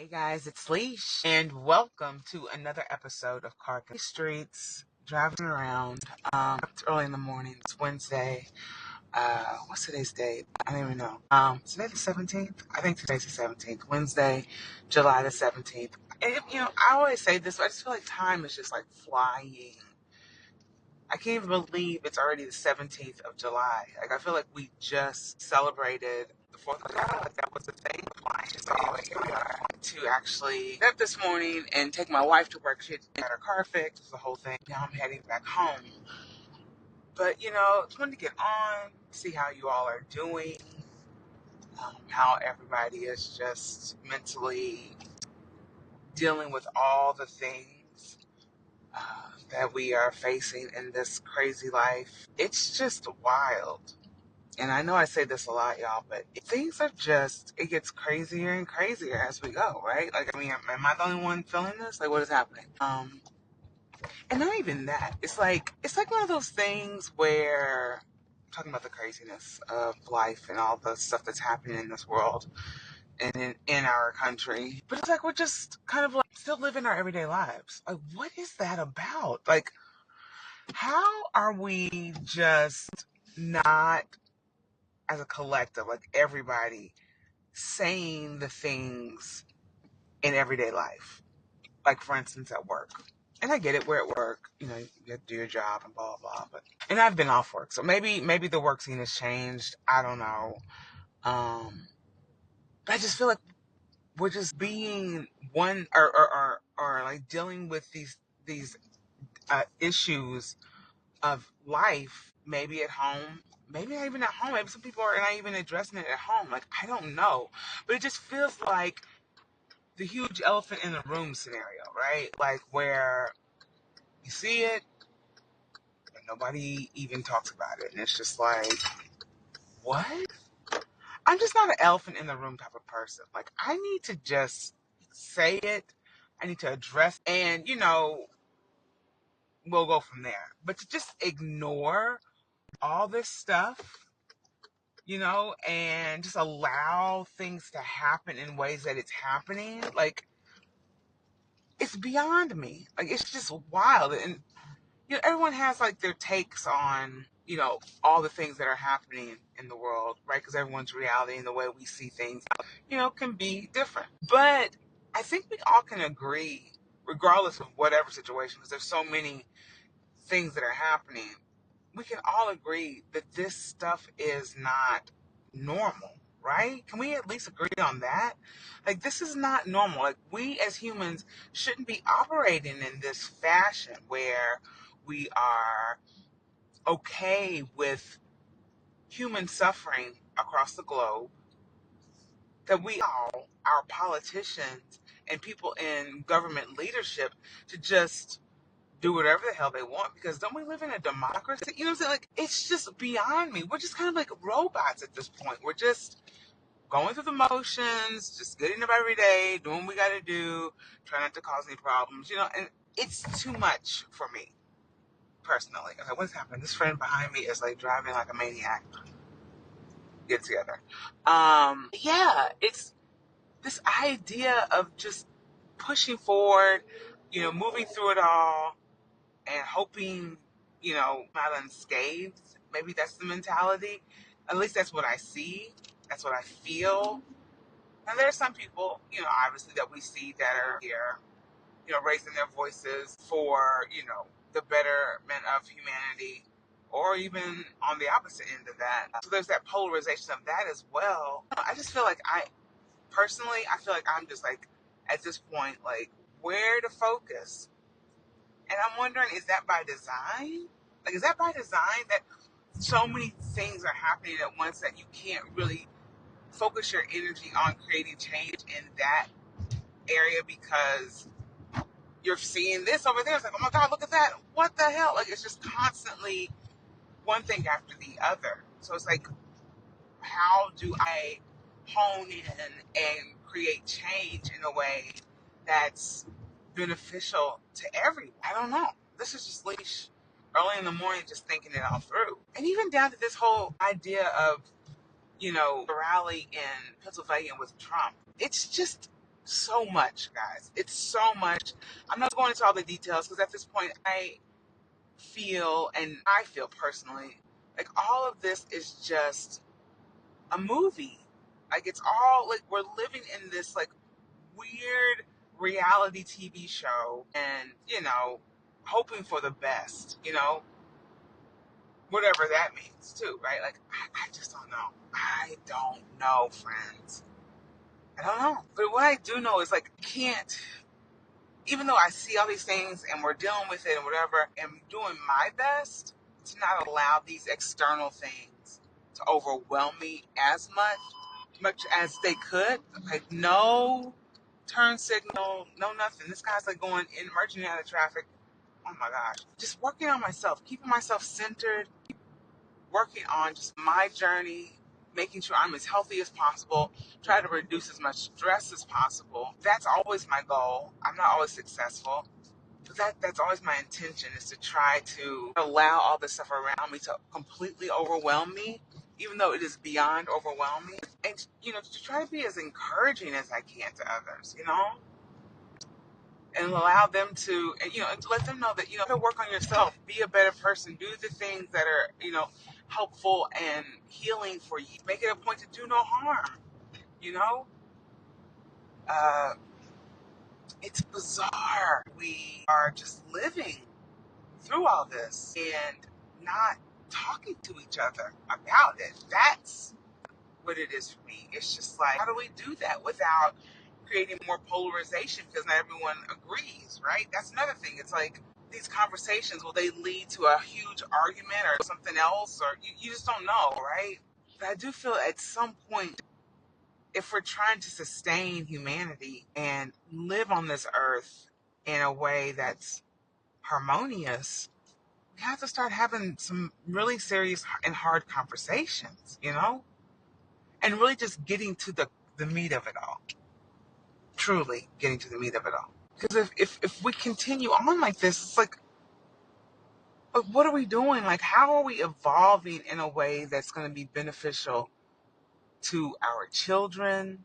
Hey guys, it's Leesh, and welcome to another episode of Carcass Streets. Driving around. It's early in the morning. It's Wednesday. What's today's date? I don't even know. Today the 17th. I think today's the 17th. Wednesday, July the 17th. And I always say this, but I just feel like time is just like flying. I can't even believe it's already the 17th of July. Like, I feel like we just celebrated the 4th of July. Like, that was the thing. So, here we are to actually get up this morning and take my wife to work. She had her car fixed, the whole thing. Now I'm heading back home. But, just wanted to get on, see how you all are doing, how everybody is just mentally dealing with all the things that we are facing in this crazy life. It's just wild. And I know I say this a lot, y'all, but things are just, it gets crazier and crazier as we go, right? Like, I mean, am I the only one feeling this? Like, what is happening? And not even that. It's like one of those things where, talking about the craziness of life and all the stuff that's happening in this world and in our country. But it's like we're just kind of like still living our everyday lives. Like, what is that about? Like, how are we just not, as a collective, like everybody, saying the things in everyday life? Like, for instance, at work. And I get it, we're at work, you have to do your job and blah, blah, blah. And I've been off work, so maybe the work scene has changed. I don't know. But I just feel like we're just being one, or like dealing with these issues of life, maybe at home, maybe not even at home. Maybe some people are not even addressing it at home. Like, I don't know. But it just feels like the huge elephant in the room scenario, right? Like, where you see it and nobody even talks about it. And it's just like, what? I'm just not an elephant in the room type of person. Like, I need to just say it. I need to address, and, we'll go from there. But to just ignore all this stuff, and just allow things to happen in ways that it's happening, like, it's beyond me. Like, it's just wild. And, everyone has, like, their takes on, all the things that are happening in the world, right? Because everyone's reality and the way we see things, can be different. But I think we all can agree, regardless of whatever situation, because there's so many things that are happening, we can all agree that this stuff is not normal, right? Can we at least agree on that? Like, this is not normal. Like, we as humans shouldn't be operating in this fashion where we are okay with human suffering across the globe, that we allow our politicians and people in government leadership to just do whatever the hell they want, because don't we live in a democracy? You know what I'm saying? Like, it's just beyond me. We're just kind of like robots at this point. We're just going through the motions, just getting up every day, doing what we got to do, trying not to cause any problems, and it's too much for me, personally. Okay, what's happening? This friend behind me is like driving like a maniac. Get it together. Yeah, it's this idea of just pushing forward, moving through it all, and hoping, not unscathed. Maybe that's the mentality. At least that's what I see. That's what I feel. And there are some people, obviously that we see that are here, raising their voices for, the betterment of humanity, or even on the opposite end of that. So there's that polarization of that as well. I just feel like I feel like I'm just like, at this point, like, where to focus? And I'm wondering, is that by design? Like, is that by design that so many things are happening at once that you can't really focus your energy on creating change in that area because you're seeing this over there? It's like, oh my God, look at that. What the hell? Like, it's just constantly one thing after the other. So it's like, how do I hone in and create change in a way that's beneficial to everyone? I don't know. This is just Leash early in the morning, just thinking it all through. And even down to this whole idea of, the rally in Pennsylvania with Trump. It's just So much, guys. It's so much. I'm not going into all the details because at this point, I feel personally, like all of this is just a movie. Like it's all like we're living in this like weird reality TV show and, hoping for the best, whatever that means too, right? Like, I just don't know. I don't know, friends. I don't know. But what I do know is like, can't, even though I see all these things and we're dealing with it and whatever, am doing my best to not allow these external things to overwhelm me as much as they could. Like, no turn signal, no nothing. This guy's like going in, merging out of traffic. Oh my gosh. Just working on myself, keeping myself centered, working on just my journey, making sure I'm as healthy as possible, try to reduce as much stress as possible. That's always my goal. I'm not always successful, but that's always my intention, is to try to allow all this stuff around me to completely overwhelm me, even though it is beyond overwhelming. And, to try to be as encouraging as I can to others, and allow them to, and to let them know that, to work on yourself, be a better person, do the things that are, helpful and healing for you. Make it a point to do no harm, you know? Uh, it's bizarre. We are just living through all this and not talking to each other about it. That's what it is for me. It's just like, how do we do that without creating more polarization because not everyone agrees, right? That's another thing. It's like these conversations, will they lead to a huge argument or something else? Or you just don't know, right? But I do feel at some point, if we're trying to sustain humanity and live on this earth in a way that's harmonious, we have to start having some really serious and hard conversations, and really just getting to the meat of it all. Truly getting to the meat of it all. Because if we continue on like this, it's like, what are we doing? Like, how are we evolving in a way that's going to be beneficial to our children,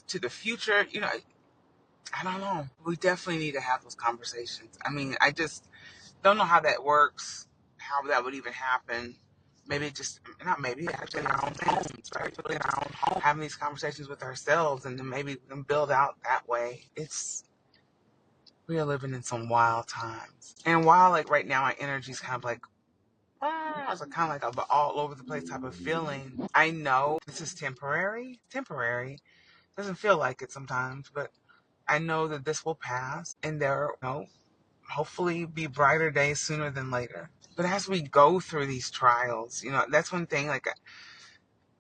to the future? I don't know. We definitely need to have those conversations. I mean, I just don't know how that works, how that would even happen. Maybe not maybe, actually in our own homes, right? In our own home, having these conversations with ourselves and then maybe we can build out that way. We are living in some wild times. And while like right now my energy is kind of like, it's kind of like a all over the place type of feeling, I know this is temporary. Temporary. Doesn't feel like it sometimes, but I know that this will pass and there, hopefully be brighter days sooner than later. But as we go through these trials, that's one thing, like,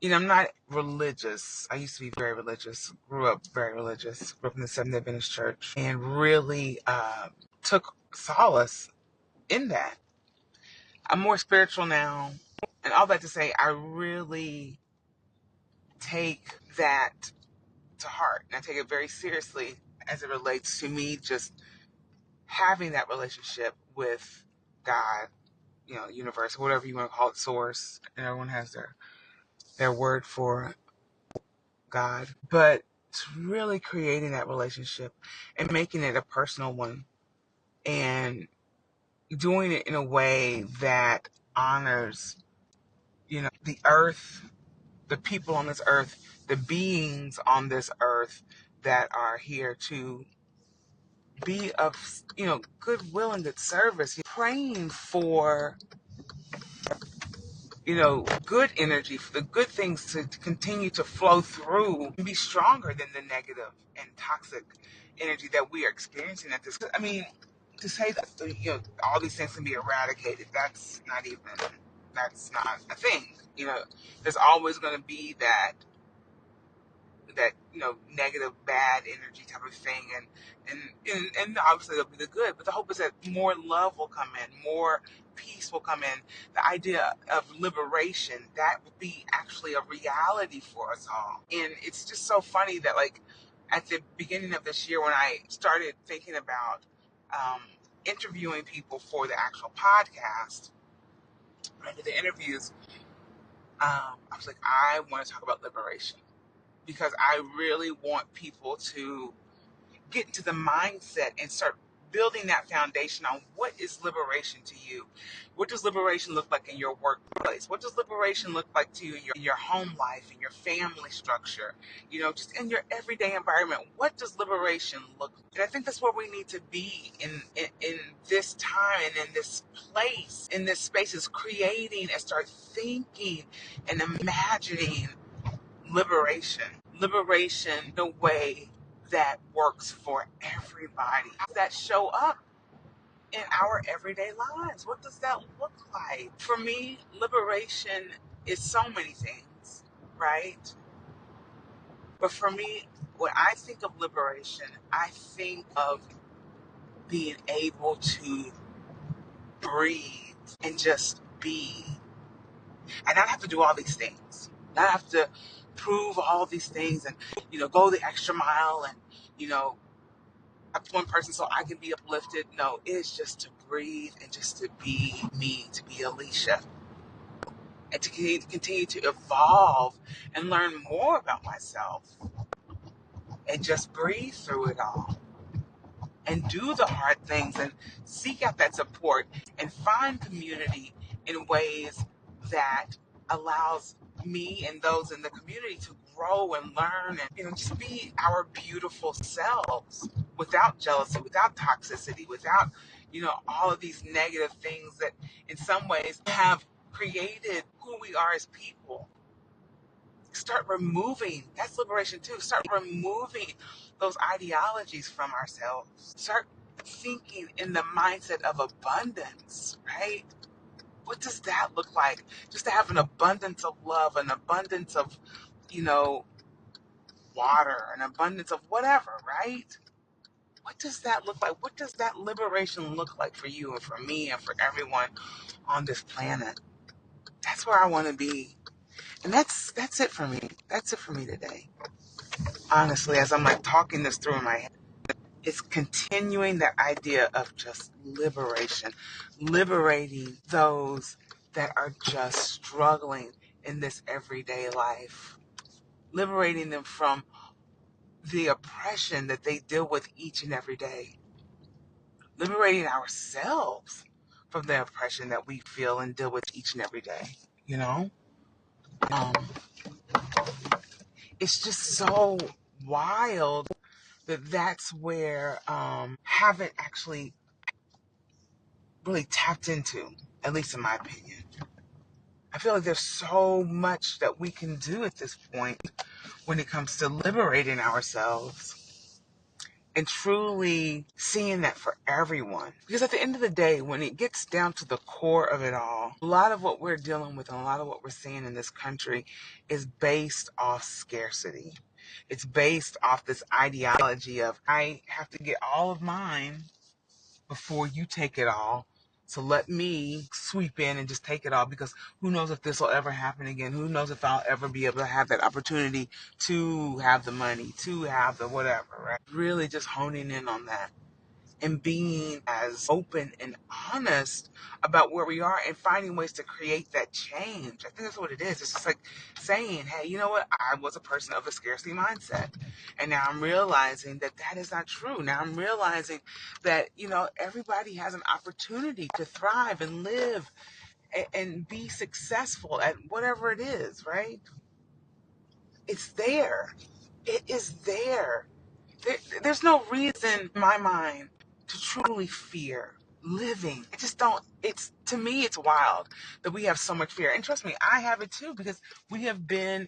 I'm not religious. I used to be very religious, grew up very religious, grew up in the Seventh Adventist church, and really took solace in that. I'm more spiritual now. And all that to say, I really take that to heart. And I take it very seriously as it relates to me just having that relationship with God, universe, whatever you want to call it, source. And everyone has their word for God. But it's really creating that relationship and making it a personal one and doing it in a way that honors, the earth, the people on this earth, the beings on this earth that are here to be of, goodwill and good service, praying for, good energy, for the good things to continue to flow through and be stronger than the negative and toxic energy that we are experiencing at this. I mean, to say that, all these things can be eradicated, that's not a thing. There's always going to be that negative bad energy type of thing, and obviously there'll be the good, but the hope is that more love will come in, more peace will come in, the idea of liberation that will be actually a reality for us all. And it's just so funny that, like, at the beginning of this year when I started thinking about interviewing people for the actual podcast, when I did the interviews, I was like, I want to talk about liberation. because I really want people to get into the mindset and start building that foundation on what is liberation to you. What does liberation look like in your workplace? What does liberation look like to you in your home life, in your family structure, just in your everyday environment? What does liberation look like? And I think that's where we need to be in this time and in this place, in this space, is creating and start thinking and imagining liberation. Liberation in a way that works for everybody, that show up in our everyday lives. What does that look like? For me, liberation is so many things, right? But for me, when I think of liberation, I think of being able to breathe and just be, and not have to do all these things, not have to prove all these things and, go the extra mile and, up to one person so I can be uplifted. No, it's just to breathe and just to be me, to be Alicia, and to continue to evolve and learn more about myself and just breathe through it all and do the hard things and seek out that support and find community in ways that allows me and those in the community to grow and learn and just be our beautiful selves without jealousy, without toxicity, without all of these negative things that in some ways have created who we are as people. Start removing, that's liberation too. Start removing those ideologies from ourselves. Start thinking in the mindset of abundance, right? What does that look like? Just to have an abundance of love, an abundance of, you know, water, an abundance of whatever, right? What does that look like? What does that liberation look like for you and for me and for everyone on this planet? That's where I want to be. And that's it for me. That's it for me today. Honestly, as I'm like talking this through in my head, it's continuing that idea of just liberation, liberating those that are just struggling in this everyday life, liberating them from the oppression that they deal with each and every day, liberating ourselves from the oppression that we feel and deal with each and every day, you know? Um, it's just so wild that that's where haven't actually really tapped into, at least in my opinion. I feel like there's so much that we can do at this point when it comes to liberating ourselves and truly seeing that for everyone. Because at the end of the day, when it gets down to the core of it all, a lot of what we're dealing with and a lot of what we're seeing in this country is based off scarcity. It's based off this ideology of, I have to get all of mine before you take it all. So let me sweep in and just take it all, because who knows if this will ever happen again? Who knows if I'll ever be able to have that opportunity to have the money, to have the whatever, right? Really just honing in on that and being as open and honest about where we are and finding ways to create that change. I think that's what it is. It's just like saying, hey, you know what? I was a person of a scarcity mindset. And now I'm realizing that that is not true. Now I'm realizing that, everybody has an opportunity to thrive and live and be successful at whatever it is, right? It's there. It is there. There's no reason in my mind to truly fear living. I just don't. To me, it's wild that we have so much fear. And trust me, I have it too, because we have been,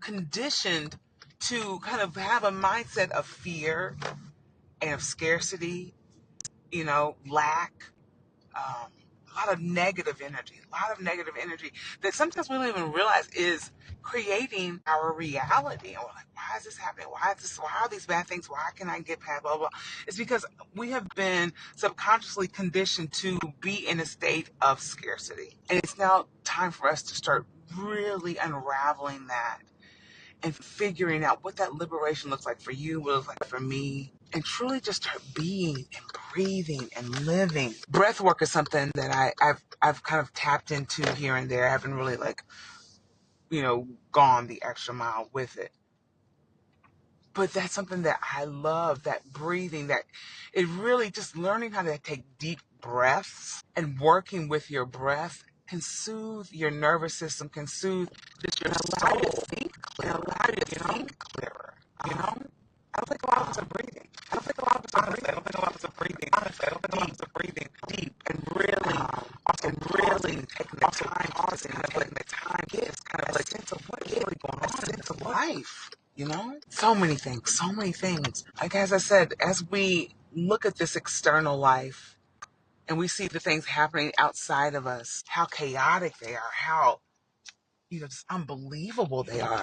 conditioned to kind of have a mindset of fear and of scarcity, lack, a lot of negative energy, that sometimes we don't even realize is creating our reality. And we're like, why is this happening? Why are these bad things? Why can I get past blah, blah? It's because we have been subconsciously conditioned to be in a state of scarcity. And it's now time for us to start really unraveling that and figuring out what that liberation looks like for you, what it looks like for me, and truly just start being and breathing and living. Breath work is something that I've kind of tapped into here and there. I haven't really gone the extra mile with it. But that's something that I love, that breathing, that it really just learning how to take deep breaths and working with your breath can soothe your nervous system, can soothe just your soul, and allow you to think clearer, I don't think a lot of us are breathing. I don't think a lot of us are breathing. I don't think a lot of us are breathing. Honestly, I don't think a lot of us are breathing deep and really taking the time, pausing, kind of like the time is kind of like sense of what is really going on, sense of life. So many things, so many things. Like, as I said, as we look at this external life and we see the things happening outside of us, how chaotic they are, how, just unbelievable they are.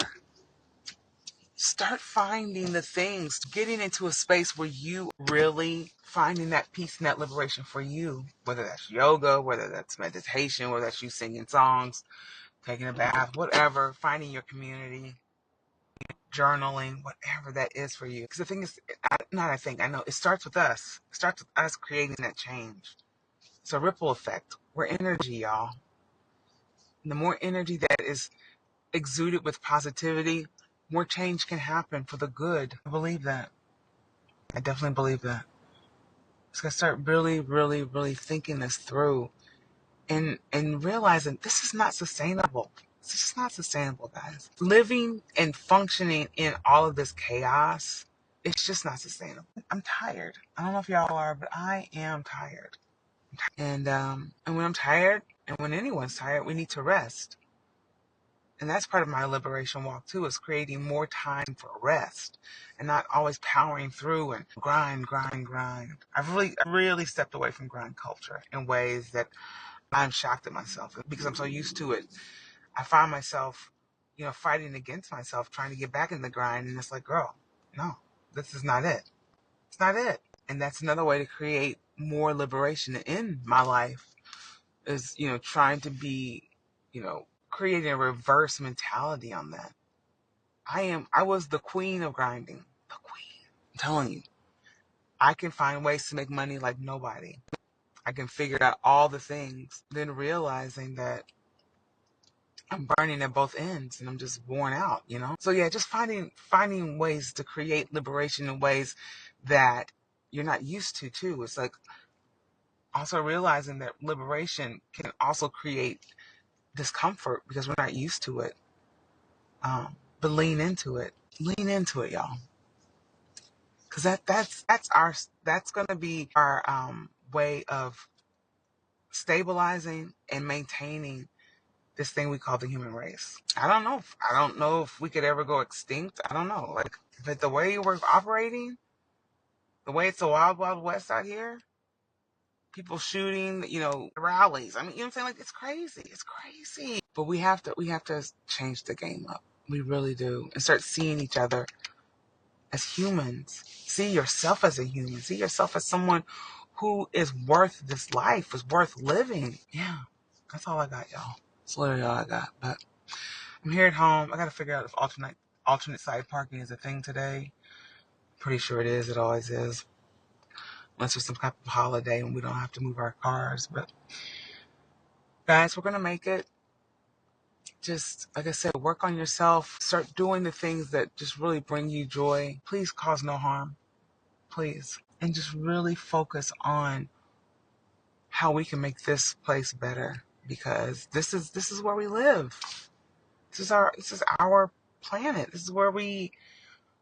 Start finding the things, getting into a space where you really finding that peace and that liberation for you, whether that's yoga, whether that's meditation, whether that's you singing songs, taking a bath, whatever, finding your community, journaling, whatever that is for you. Because the thing is, I know, it starts with us. It starts with us creating that change. It's a ripple effect. We're energy, y'all. And the more energy that is exuded with positivity, more change can happen for the good. I believe that. I definitely believe that. Just gotta start really, really, really thinking this through and realizing this is not sustainable. This is not sustainable, guys. Living and functioning in all of this chaos, it's just not sustainable. I'm tired. I don't know if y'all are, but I am tired. And when I'm tired, and when anyone's tired, we need to rest. And that's part of my liberation walk too, is creating more time for rest and not always powering through and grind, grind, grind. I've really stepped away from grind culture in ways that I'm shocked at myself because I'm so used to it. I find myself, fighting against myself, trying to get back in the grind. And it's like, girl, no, this is not it. It's not it. And that's another way to create more liberation in my life is, trying to be, creating a reverse mentality on that. I was the queen of grinding. The queen. I'm telling you, I can find ways to make money like nobody. I can figure out all the things, then realizing that I'm burning at both ends and I'm just worn out, So yeah, just finding ways to create liberation in ways that you're not used to too. It's like also realizing that liberation can also create discomfort because we're not used to it. But lean into it. Lean into it, y'all. Because that's gonna be our way of stabilizing and maintaining this thing we call the human race. I don't know if we could ever go extinct. I don't know. Like, but the way we're operating, the way it's a wild, wild west out here, people shooting, rallies. I mean, you know what I'm saying? Like, it's crazy. It's crazy. But we have to change the game up. We really do. And start seeing each other as humans. See yourself as a human. See yourself as someone who is worth this life, is worth living. Yeah. That's all I got, y'all. That's literally all I got. But I'm here at home. I gotta figure out if alternate side parking is a thing today. Pretty sure it is. It always is. Unless there's some type of holiday and we don't have to move our cars. But guys, we're gonna make it. Just like I said, work on yourself. Start doing the things that just really bring you joy. Please cause no harm. Please. And just really focus on how we can make this place better. Because this is where we live. This is our planet. This is where we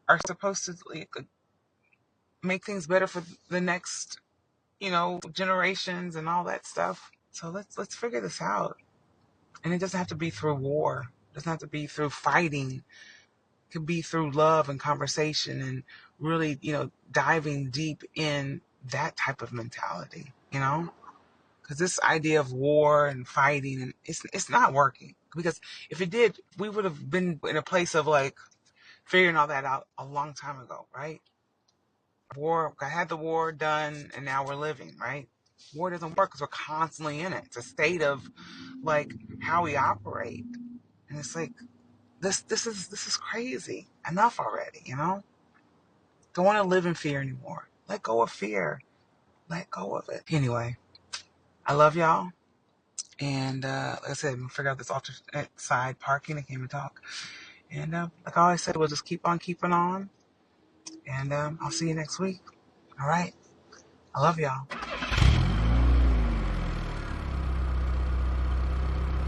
are supposed to make things better for the next, generations and all that stuff. So let's figure this out. And it doesn't have to be through war. It doesn't have to be through fighting. It can be through love and conversation and really, diving deep in that type of mentality, Because this idea of war and fighting, and it's not working. Because if it did, we would have been in a place of like figuring all that out a long time ago, right? I had the war done, and now we're living, right? War doesn't work because we're constantly in it. It's a state of like how we operate, and it's like this is crazy. Enough already, Don't want to live in fear anymore. Let go of fear. Let go of it. Anyway, I love y'all. And like I said, we'll figure out this alternate side parking. I can't even talk. And like I always said, we'll just keep on keeping on. And I'll see you next week. All right. I love y'all.